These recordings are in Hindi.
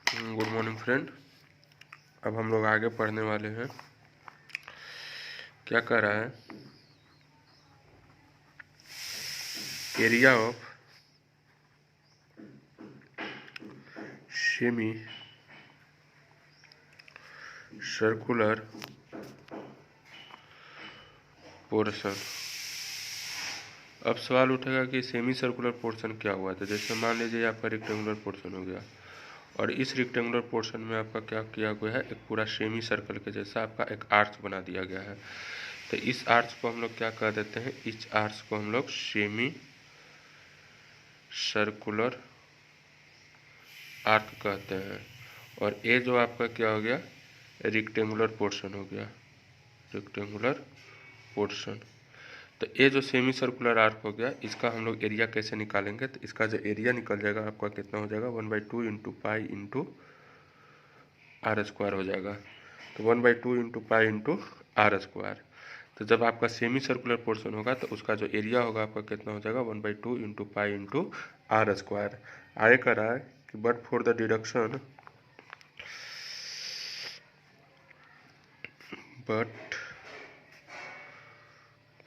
Good morning friend. अब हम लोग आगे पढ़ने वाले हैं। क्या कह रहा है, area of semi circular portion. अब सवाल उठेगा कि सेमी सर्कुलर पोर्शन क्या हुआ। तो जैसे मान लीजिए आपका रेक्टेंगुलर पोर्शन हो गया और इस रेक्टेंगुलर पोर्शन में आपका क्या किया गया है, एक पूरा सेमी सर्कल के जैसा आपका एक आर्च बना दिया गया है। तो इस आर्च को हम लोग क्या कह देते हैं, इस आर्च को हम लोग सेमी सर्कुलर आर्क कहते हैं। और ये जो आपका क्या हो गया, रेक्टेंगुलर पोर्शन हो गया, रेक्टेंगुलर पोर्शन। तो ये जो सेमी सर्कुलर आर्क हो गया, इसका हम लोग एरिया कैसे निकालेंगे। तो इसका जो एरिया निकल जाएगा आपका कितना हो जाएगा, 1/2 into pi into R square हो जाएगा। तो 1/2 into pi into R square. तो जब आपका सेमी सर्कुलर पोर्शन होगा तो उसका जो एरिया होगा आपका कितना हो जाएगा, 1/2 into pi into R square. आगे कह रहा है कि but for the deduction, but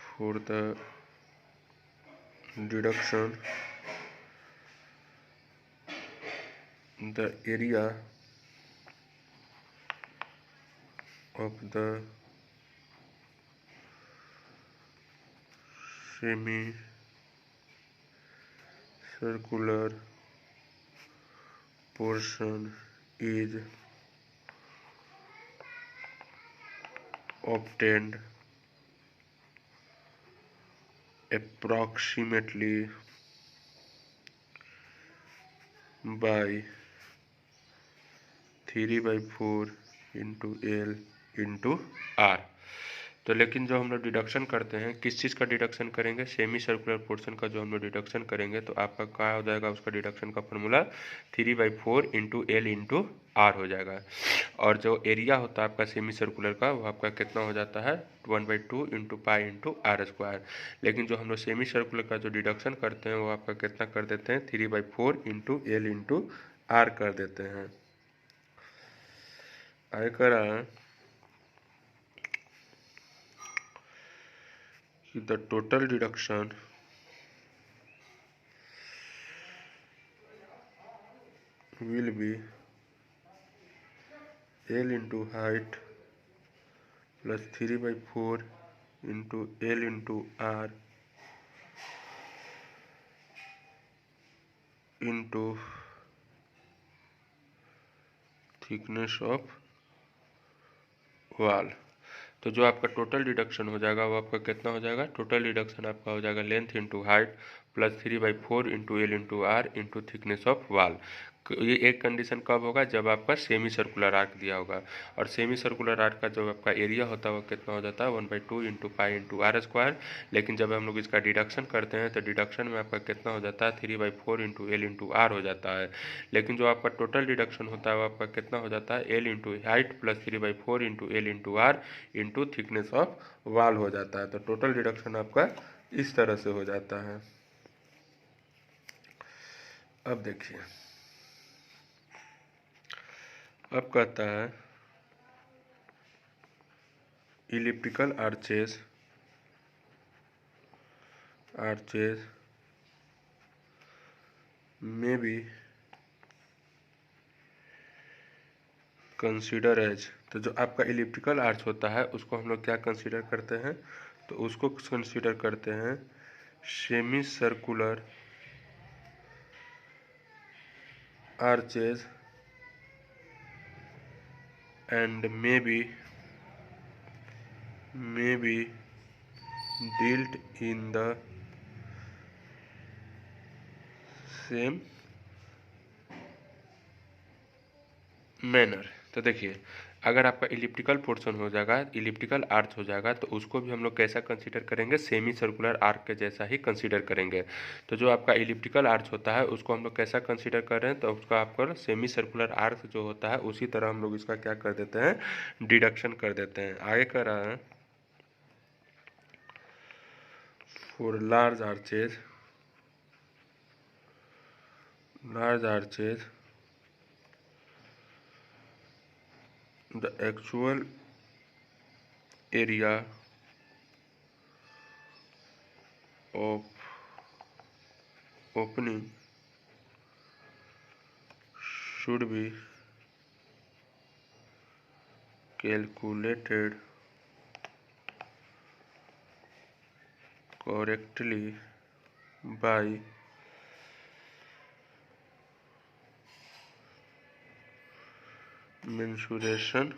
for the deduction the area of the semi-circular portion is obtained approximately by 3/4 into L into R. तो लेकिन जो हम लोग डिडक्शन करते हैं, किस चीज़ का डिडक्शन करेंगे, सेमी सर्कुलर पोर्शन का जो हम लोग डिडक्शन करेंगे तो आपका क्या हो जाएगा, उसका डिडक्शन का formula 3/4 into L into R हो जाएगा। और जो एरिया होता है आपका सेमी सर्कुलर का, वो आपका कितना हो जाता है, 1/2 into pi into R square. लेकिन जो हम लोग सेमी सर्कुलर का जो डिडक्शन करते हैं वो आपका कितना कर देते हैं, 3/4 इंटू एल इंटू आर कर देते हैं। आगे कह रहा है कि the total deduction will be L into height plus 3/4 into L into R into thickness of wall। तो जो आपका टोटल डिडक्शन हो जाएगा वो आपका कितना हो जाएगा, टोटल डिडक्शन आपका हो जाएगा length into height plus 3/4 into L into R into thickness of wall. ये एक कंडीशन कब होगा, जब आपका सेमी सर्कुलर आर्क दिया होगा। और सेमी सर्कुलर आर्क का जो आपका एरिया होता है वो कितना हो जाता है, 1/2 into pi into R square. लेकिन जब हम लोग इसका डिडक्शन करते हैं तो डिडक्शन में आपका कितना हो जाता है, 3/4 इंटू एल इंटू आर हो जाता है। लेकिन जो आपका टोटल डिडक्शन होता है वो आपका कितना हो जाता है, L into height plus 3/4 into L into R into thickness of wall हो जाता है। तो टोटल डिडक्शन आपका इस तरह से हो जाता है। अब देखिए, अब कहता है इलिप्टिकल आर्चेज में बी कंसीडर एज। तो जो आपका इलिप्टिकल आर्च होता है उसको हम लोग क्या कंसीडर करते हैं, तो उसको कंसीडर करते हैं semi circular arches and may be built in the same manner. तो देखिए, अगर आपका इलिप्टिकल पोर्शन हो जाएगा, इलिप्टिकल आर्च हो जाएगा, तो उसको भी हम लोग कैसा कंसीडर करेंगे, सेमी सर्कुलर आर्क के जैसा ही कंसीडर करेंगे। तो जो आपका इलिप्टिकल आर्च होता है उसको हम लोग कैसा कंसीडर कर रहे हैं, तो उसका आपका सेमी सर्कुलर आर्क जो होता है उसी तरह हम लोग इसका क्या कर देते हैं, डिडक्शन कर देते हैं। आगे कर रहा है for large arches the actual area of opening should be calculated correctly by mensuration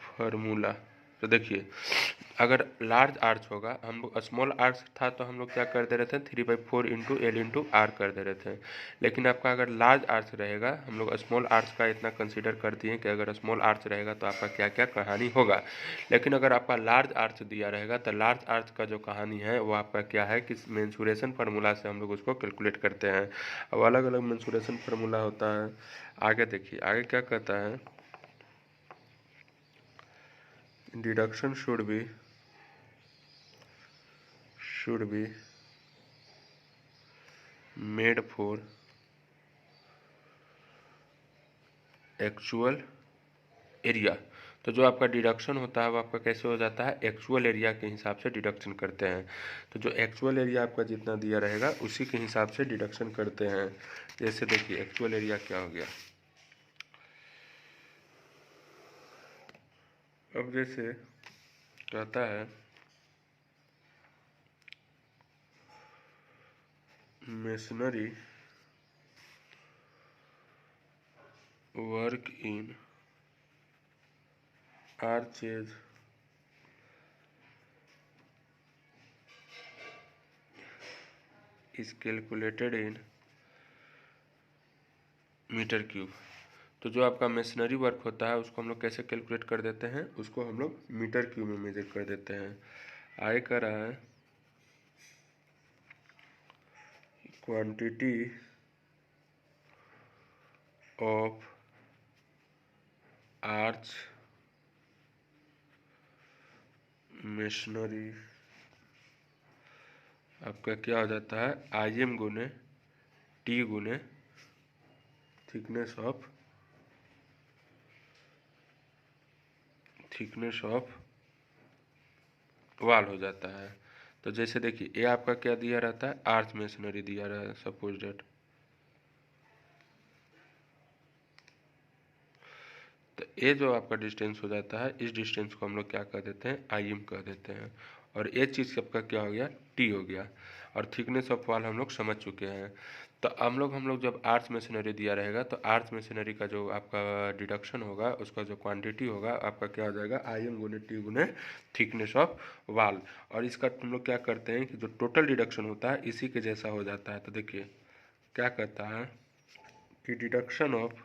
formula. तो देखिए, अगर लार्ज आर्च होगा, हम लोग स्मॉल आर्च था तो हम लोग क्या कर दे रहे थे 3/4 इंटू एल इंटू आर कर दे रहे थे। लेकिन आपका अगर लार्ज आर्च रहेगा, हम लोग स्मॉल आर्च का इतना कंसीडर करती हैं कि अगर स्मॉल आर्च रहेगा तो आपका क्या क्या कहानी होगा। लेकिन अगर आपका लार्ज आर्च दिया रहेगा तो लार्ज आर्च का जो कहानी है वो आपका क्या है कि मेंसुरेशन फार्मूला से हम लोग उसको कैलकुलेट करते हैं। अब अलग अलग मेंसुरेशन फार्मूला होता है। आगे देखिए, आगे क्या कहता है, deduction should be made for actual area. तो जो आपका डिडक्शन होता है वो आपका कैसे हो जाता है, एक्चुअल एरिया के हिसाब से डिडक्शन करते हैं। तो जो एक्चुअल एरिया आपका जितना दिया रहेगा उसी के हिसाब से डिडक्शन करते हैं। जैसे देखिए, एक्चुअल एरिया क्या हो गया, अब जैसे कहता है masonry work in arches is calculated in metre cube. तो जो आपका मेशनरी वर्क होता है उसको हम लोग कैसे कैलकुलेट कर देते हैं, उसको हम लोग मीटर क्यूब में मेजर कर देते हैं। आगे कर रहा है क्वांटिटी ऑफ आर्च मेशनरी आपका क्या हो जाता है, IM गुने T गुने थिकनेस ऑफ वाल हो जाता है। तो जैसे देखिए, ये आपका क्या दिया रहता है, आर्च मेशनरी दिया रहा है सपोज डेट। तो ये जो आपका डिस्टेंस हो जाता है, इस डिस्टेंस को हम लोग क्या कर देते हैं, IM कर देते हैं। और ये चीज़ आपका क्या हो गया, T हो गया। और थिकनेस ऑफ वाल हम लोग समझ चुके हैं। तो हम लोग जब आर्च मशीनरी दिया रहेगा तो आर्च मशीनरी का जो आपका डिडक्शन होगा उसका जो क्वांटिटी होगा आपका क्या हो जाएगा, IM गुने T गुने थिकनेस ऑफ वाल। और इसका हम लोग क्या करते हैं कि जो टोटल डिडक्शन होता है इसी के जैसा हो जाता है। तो देखिए क्या कहता है कि डिडक्शन ऑफ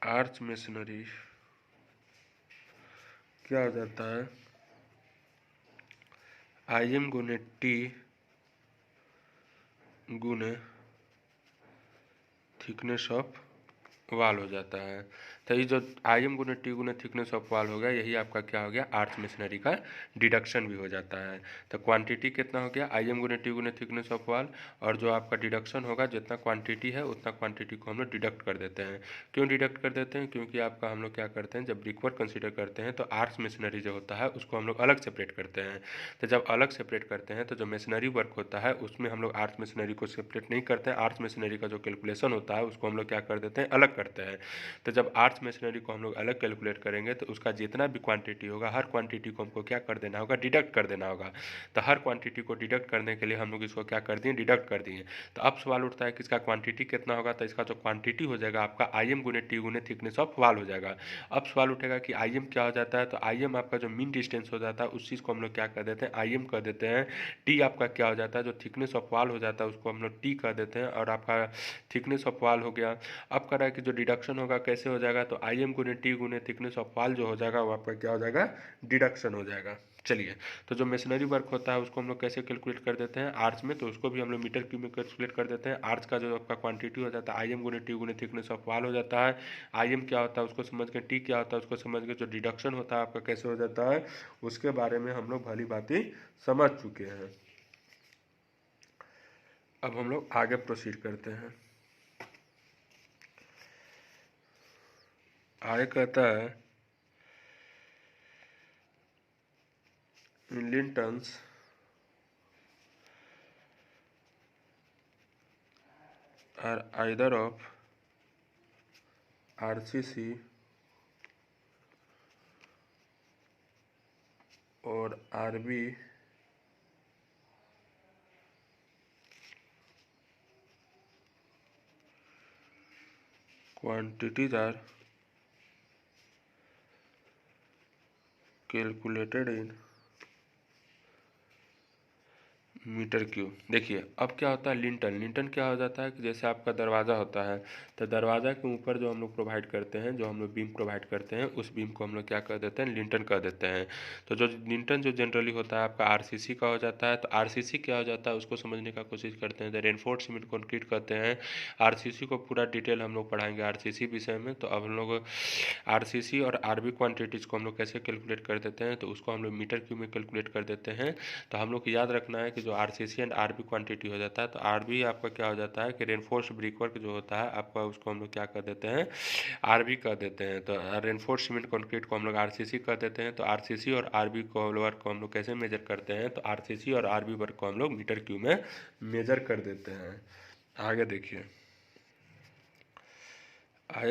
आर्च मशीनरी क्या हो जाता है, IM गुने T गुने थिकनेस ऑफ वाल हो जाता है। तो ये जो IM गुने T गुने थिकनेस ऑफ वाल हो गया, यही आपका क्या हो गया, आर्च मेशनरी का डिडक्शन भी हो जाता है। तो क्वांटिटी कितना हो गया, IM गुने T गुने थिकनेस ऑफ वाल, और जो आपका डिडक्शन होगा जितना क्वांटिटी है उतना क्वांटिटी को हम लोग डिडक्ट कर देते हैं। क्यों डिडक्ट कर देते हैं, क्योंकि आपका हम लोग क्या करते हैं, जब ब्रिकवर्क कंसिडर करते हैं तो आर्च मेशनरी जो होता है उसको हम लोग अलग सेपरेट करते हैं। तो जब अलग सेपरेट करते हैं तो जो मेशनरी वर्क होता है उसमें हम लोग आर्च मेशनरी को सेपरेट नहीं करते हैं। आर्च मेशनरी का जो कैलकुलेशन होता है उसको हम लोग क्या कर देते हैं, अलग करते हैं। तो जब आर्च मशीनरी को हम लोग अलग कैलकुलेट करेंगे तो उसका जितना भी क्वांटिटी होगा हर क्वांटिटी को हमको क्या कर देना होगा, डिडक्ट कर देना होगा। तो हर क्वांटिटी को डिडक्ट करने के लिए हम लोग इसको क्या कर दिए, डिडक्ट कर दिए। तो अब सवाल उठता है कि इसका क्वांटिटी कितना होगा, तो इसका जो क्वांटिटी हो जाएगा आपका IM गुने T गुने थिकनेस ऑफ वाल हो जाएगा। अब सवाल उठेगा कि IM क्या हो जाता है, तो IM आपका जो मीन डिस्टेंस हो जाता है उस चीज़ को हम लोग क्या कर देते हैं, IM कर देते हैं। T आपका क्या हो जाता है, जो थिकनेस ऑफ वाल हो जाता है उसको हम लोग T कर देते हैं, और आपका थिकनेस ऑफ वाल हो गया। अब कह रहा है कि जो डिडक्शन होगा कैसे हो जाएगा, तो IM गुने T गुने थिकनेस ऑफ वाल जो हो जाएगा वो आपका क्या हो जाएगा, डिडक्शन हो जाएगा। चलिए, तो जो मेशनरी वर्क होता है उसको हम लोग कैसे कैलकुलेट कर देते हैं आर्च में, तो उसको भी हम लोग मीटर क्यूब में कैलकुलेट कर देते हैं। आर्च का जो आपका क्वांटिटी हो जाता है IM गुने T गुने थिकनेस ऑफ वाल हो जाता है। IM क्या होता है उसको समझ के, T क्या होता है उसको समझ के, जो डिडक्शन होता है आपका कैसे हो जाता है उसके बारे में हम लोग भली भांति समझ चुके हैं। अब हम लोग आगे प्रोसीड करते हैं। आगे कहता है million tons are either of RCC और RB quantities are calculated in metre cube. देखिए अब क्या होता है लिंटन, लिंटन क्या हो जाता है कि जैसे आपका दरवाज़ा होता है तो दरवाज़ा के ऊपर जो हम लोग प्रोवाइड करते हैं, जो हम लोग बीम प्रोवाइड करते हैं, उस बीम को हम लोग क्या कर देते हैं, लिंटन कर देते हैं। तो जो लिंटन जो जनरली होता है आपका आरसीसी का हो जाता है। तो आरसीसी क्या हो जाता है उसको समझने का कोशिश करते हैं। तो रेनफोर्स्ड सीमेंट कंक्रीट कहते हैं। आरसीसी को पूरा डिटेल हम लोग पढ़ाएंगे आरसीसी विषय में। तो अब हम लोग आरसीसी और आरबी क्वांटिटीज़ को हम लोग कैसे कैलकुलेट कर देते हैं, तो उसको हम लोग मीटर क्यूब में कैलकुलेट कर देते हैं। तो हम लोग को याद रखना है कि जो आरसीसी एंड आरबी क्वांटिटी हो जाता है, तो आरबी आपका क्या हो जाता है कि रेनफोर्स्ड ब्रिक वर्क जो होता है आपका, उसको हम लोग क्या कर देते हैं, आरबी कर देते हैं। तो रेनफोर्स्ड सीमेंट कंक्रीट को हम लोग आरसीसी कर देते हैं। तो आरसीसी और आरबी को वर्क को हम लोग कैसे मेजर करते हैं, तो आरसीसी और आरबी वर्क को हम लोग मीटर क्यूब में मेजर कर देते हैं। आगे देखिए आगे